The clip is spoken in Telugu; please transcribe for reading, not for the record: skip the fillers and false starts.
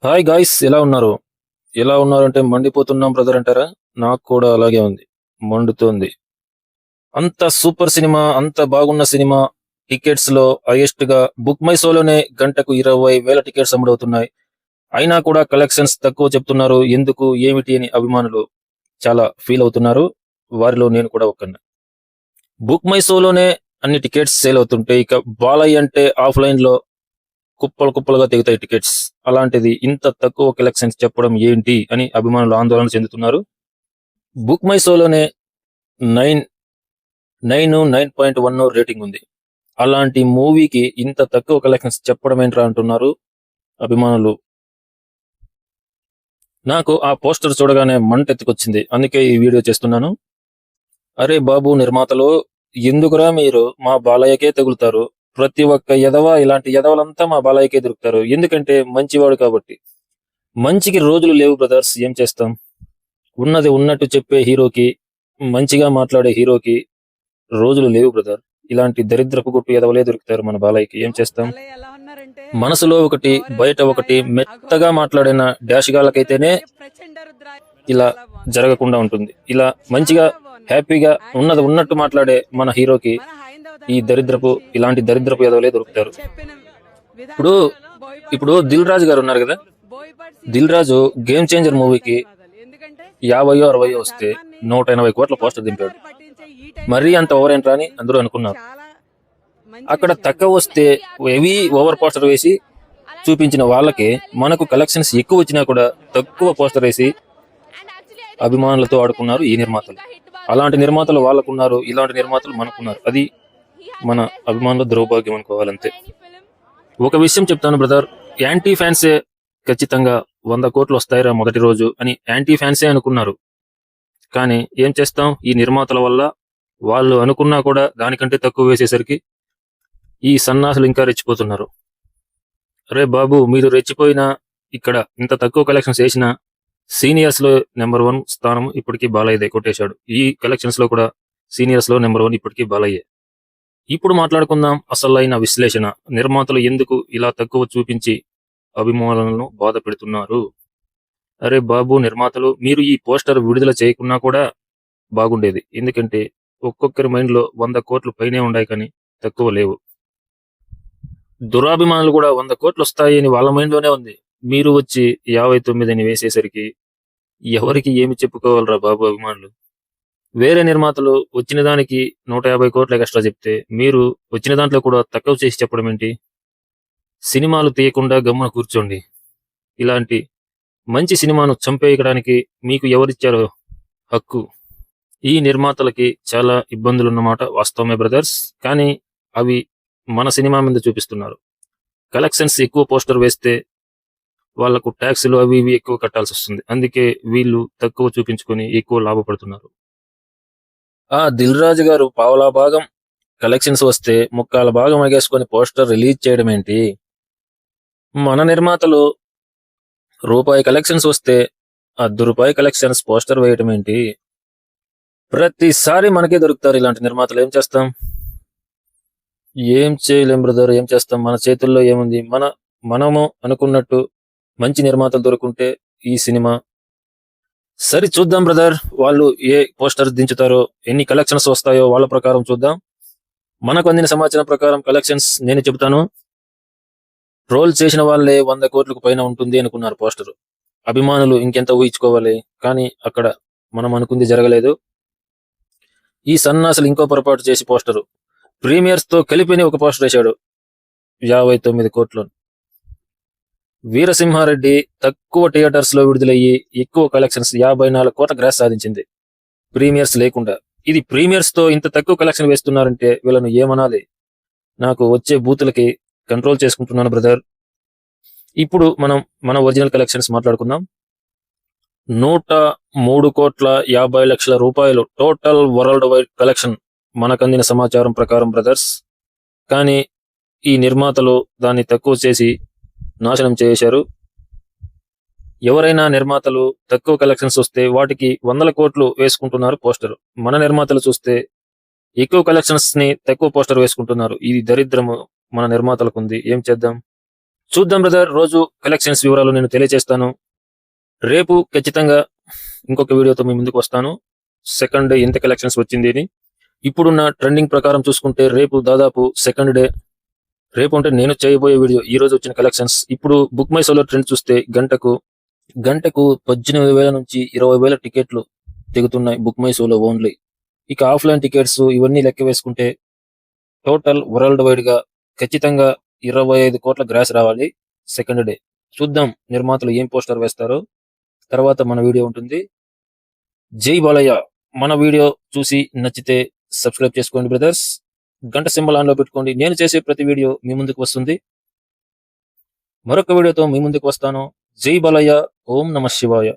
హాయ్ గాయ్స్, ఎలా ఉన్నారు? ఎలా ఉన్నారంటే మండిపోతున్నాం బ్రదర్ అంటారా? నాకు కూడా అలాగే ఉంది. మండుతోంది. అంత సూపర్ సినిమా, అంత బాగున్న సినిమా టికెట్స్ లో హైయెస్ట్ గా బుక్ మై షోలోనే గంటకు 20,000 టికెట్స్ అమ్ముడవుతున్నాయి. అయినా కూడా కలెక్షన్స్ తక్కువ చెప్తున్నారు. ఎందుకు, ఏమిటి అని అభిమానులు చాలా ఫీల్ అవుతున్నారు. వారిలో నేను కూడా ఒకడిని. బుక్ మై షోలోనే అన్ని టికెట్స్ సేల్ అవుతుంటే ఇక బాలయ్య అంటే ఆఫ్లైన్ లో కుప్పలు కుప్పలుగా తెగుతాయి టికెట్స్. అలాంటిది ఇంత తక్కువ కలెక్షన్స్ చెప్పడం ఏంటి అని అభిమానులు ఆందోళన చెందుతున్నారు. బుక్ మై షోలోనే 9.1 రేటింగ్ ఉంది. అలాంటి మూవీకి ఇంత తక్కువ కలెక్షన్స్ చెప్పడం ఏంట్రా అంటున్నారు అభిమానులు. నాకు ఆ పోస్టర్ చూడగానే మంటెత్తుకొచ్చింది. అందుకే ఈ వీడియో చేస్తున్నాను. అరే బాబు నిర్మాతలు, ఎందుకురా మీరు మా బాలయ్యకే తగులుతారు? ప్రతి ఒక్క ఎదవ, ఇలాంటి ఎదవలంతా మా బాలయ్యకే దొరుకుతారు. ఎందుకంటే మంచివాడు కాబట్టి. మంచికి రోజులు లేవు బ్రదర్స్, ఏం చేస్తాం? ఉన్నది ఉన్నట్టు చెప్పే హీరోకి, మంచిగా మాట్లాడే హీరోకి రోజులు లేవు బ్రదర్. ఇలాంటి దరిద్రపు గుట్టు ఎదవలే దొరుకుతారు మన బాలయ్యకి. ఏం చేస్తాం? మనసులో ఒకటి, బయట ఒకటి, మెత్తగా మాట్లాడిన డాష్ గాళ్ళకైతేనే ఇలా జరగకుండా ఉంటుంది. ఇలా మంచిగా హ్యాపీగా ఉన్నది ఉన్నట్టు మాట్లాడే మన హీరోకి ఈ ఇలాంటి దరిద్రపు ఎదవలే దొరుకుతారు. ఇప్పుడు ఇప్పుడు దిల్ రాజు గారు ఉన్నారు కదా, దిల్ రాజు గేమ్ చేంజర్ మూవీకి 50-60 వస్తే 180 కోట్ల పోస్టర్ దింపాడు. మరీ అంత ఓవర్ ఏంట్రా అని అందరూ అనుకున్నారు. అక్కడ తక్కువ వస్తే హెవీ ఓవర్ పోస్టర్ వేసి చూపించిన వాళ్ళకి మనకు కలెక్షన్స్ ఎక్కువ వచ్చినా కూడా తక్కువ పోస్టర్ వేసి అభిమానులతో ఆడుకున్నారు ఈ నిర్మాతలు. అలాంటి నిర్మాతలు వాళ్ళకున్నారు, ఇలాంటి నిర్మాతలు మనకున్నారు. అది మన అభిమానుల దౌర్భాగ్యం అనుకోవాలంతే. ఒక విషయం చెప్తాను బ్రదర్, యాంటీ ఫ్యాన్సే ఖచ్చితంగా 100 కోట్లు వస్తాయిరా మొదటి రోజు అని యాంటీ ఫ్యాన్సే అనుకున్నారు. కానీ ఏం చేస్తాం, ఈ నిర్మాతల వల్ల వాళ్ళు అనుకున్నా కూడా దానికంటే తక్కువ వేసేసరికి ఈ సన్నాసులు ఇంకా రెచ్చిపోతున్నారు. అరే బాబు, మీరు రెచ్చిపోయినా ఇక్కడ ఇంత తక్కువ కలెక్షన్స్ వేసిన సీనియర్స్ లో నెంబర్ 1 స్థానం ఇప్పటికీ బాలయ్యదే కొట్టేశాడు. ఈ కలెక్షన్స్ లో కూడా సీనియర్స్ లో నెంబర్ 1 ఇప్పటికీ బాలయ్యే. ఇప్పుడు మాట్లాడుకుందాం అసలైన విశ్లేషణ. నిర్మాతలు ఎందుకు ఇలా తక్కువ చూపించి అభిమానులను బాధ పెడుతున్నారు? అరే బాబు నిర్మాతలు, మీరు ఈ పోస్టర్ విడుదల చేయకున్నా కూడా బాగుండేది. ఎందుకంటే ఒక్కొక్కరి మైండ్ లో 100 కోట్లు పైనే ఉన్నాయి, కానీ తక్కువ లేవు. దురాభిమానులు కూడా 100 కోట్లు వస్తాయి అని వాళ్ళ మైండ్ లోనే ఉంది. మీరు వచ్చి 59 అని వేసేసరికి ఎవరికి ఏమి చెప్పుకోవాలరా బాబు అభిమానులు. వేరే నిర్మాతలు వచ్చిన దానికి 150 కోట్ల ఎక్స్ట్రా చెప్తే మీరు వచ్చిన దాంట్లో కూడా తక్కువ చేసి చెప్పడం ఏంటి? సినిమాలు తీయకుండా గమ్మున కూర్చోండి. ఇలాంటి మంచి సినిమాను చంపేయడానికి మీకు ఎవరిచ్చారో హక్కు? ఈ నిర్మాతలకి చాలా ఇబ్బందులున్నమాట వాస్తవమే బ్రదర్స్. కానీ అవి మన సినిమా మీద చూపిస్తున్నారు. కలెక్షన్స్ ఎక్కువ పోస్టర్ వేస్తే వాళ్లకు ట్యాక్సులు అవి ఇవి ఎక్కువ కట్టాల్సి వస్తుంది. అందుకే వీళ్ళు తక్కువ చూపించుకొని ఎక్కువ లాభపడుతున్నారు. ఆ దిల్ రాజు గారు పావలా భాగం కలెక్షన్స్ వస్తే ముక్కాల భాగం ఎగేసుకొని పోస్టర్ రిలీజ్ చేయడం ఏంటి? మన నిర్మాతలు రూపాయి కలెక్షన్స్ వస్తే ₹1 కలెక్షన్స్ పోస్టర్ వేయటం ఏంటి? ప్రతిసారి మనకే దొరుకుతారు ఇలాంటి నిర్మాతలు. ఏం చేస్తాం? ఏం చేయలేం బ్రదర్, ఏం చేస్తాం? మన చేతుల్లో ఏముంది? మనము అనుకున్నట్టు మంచి నిర్మాతలు దొరుకుంటే ఈ సినిమా సరి చూద్దాం బ్రదర్. వాళ్ళు ఏ పోస్టర్ దించుతారో, ఎన్ని కలెక్షన్స్ వస్తాయో వాళ్ళ ప్రకారం చూద్దాం. మనకు అందిన సమాచారం ప్రకారం కలెక్షన్స్ నేను చెబుతాను. ట్రోల్ చేసిన వాళ్ళే 100 కోట్లకు పైన ఉంటుంది అనుకున్నారు పోస్టర్. అభిమానులు ఇంకెంత ఊహించుకోవాలి? కానీ అక్కడ మనం అనుకుంది జరగలేదు. ఈ సన్నాసులు ఇంకో పొరపాటు చేసి పోస్టరు ప్రీమియర్స్ తో కలిపిని ఒక పోస్టర్ వేశాడు 59 కోట్లు. వీరసింహారెడ్డి తక్కువ థియేటర్స్ లో విడుదలయ్యి ఎక్కువ కలెక్షన్స్ 54 కోట్ల గ్రాస్ సాధించింది ప్రీమియర్స్ లేకుండా. ఇది ప్రీమియర్స్ తో ఇంత తక్కువ కలెక్షన్ వేస్తున్నారంటే వీళ్ళను ఏమనాలి? నాకు వచ్చే బూతులకి కంట్రోల్ చేసుకుంటున్నాను బ్రదర్. ఇప్పుడు మనం మన ఒరిజినల్ కలెక్షన్స్ మాట్లాడుకుందాం. 103,50,00,000 రూపాయలు టోటల్ వరల్డ్ వైడ్ కలెక్షన్ మనకందిన సమాచారం ప్రకారం బ్రదర్స్. కానీ ఈ నిర్మాతలు దాన్ని తక్కువ చేసి నాశనం చేశారు. ఎవరైనా నిర్మాతలు తక్కువ కలెక్షన్స్ వస్తే వాటికి 100 కోట్లు వేసుకుంటున్నారు పోస్టర్. మన నిర్మాతలు చూస్తే ఎక్కువ కలెక్షన్స్ ని తక్కువ పోస్టర్ వేసుకుంటున్నారు. ఇది దరిద్రము మన నిర్మాతలకు ఉంది. ఏం చేద్దాం? చూద్దాం బ్రదర్, రోజు కలెక్షన్స్ వివరాలు నేను తెలియజేస్తాను. రేపు ఖచ్చితంగా ఇంకొక వీడియోతో మీ ముందుకు వస్తాను. సెకండ్ డే ఎంత కలెక్షన్స్ వచ్చింది అని. ఇప్పుడున్న ట్రెండింగ్ ప్రకారం చూసుకుంటే రేపు దాదాపు సెకండ్ డే. రేపు అంటే నేను చేయబోయే వీడియో ఈ రోజు వచ్చిన కలెక్షన్స్. ఇప్పుడు బుక్ మై షోలో ట్రెండ్ చూస్తే గంటకు 18,000 నుంచి 20,000 టికెట్లు దిగుతున్నాయి బుక్ మై షోలో ఓన్లీ. ఇక ఆఫ్లైన్ టికెట్స్ ఇవన్నీ లెక్క వేసుకుంటే టోటల్ వరల్డ్ వైడ్ గా ఖచ్చితంగా 25 కోట్ల గ్రాస్ రావాలి సెకండ్ డే. చూద్దాం నిర్మాతలు ఏం పోస్టర్ వేస్తారో. తర్వాత మన వీడియో ఉంటుంది. జై బాలయ్య. మన వీడియో చూసి నచ్చితే సబ్స్క్రైబ్ చేసుకోండి బ్రదర్స్. గంట సింబల్ ఆన్ లో పెట్టుకోండి. నేను చేసే ప్రతి వీడియో మీ ముందుకు వస్తుంది. మరొక వీడియోతో మీ ముందుకు వస్తాను. జై బాలయ్య. ఓం నమ శివాయ.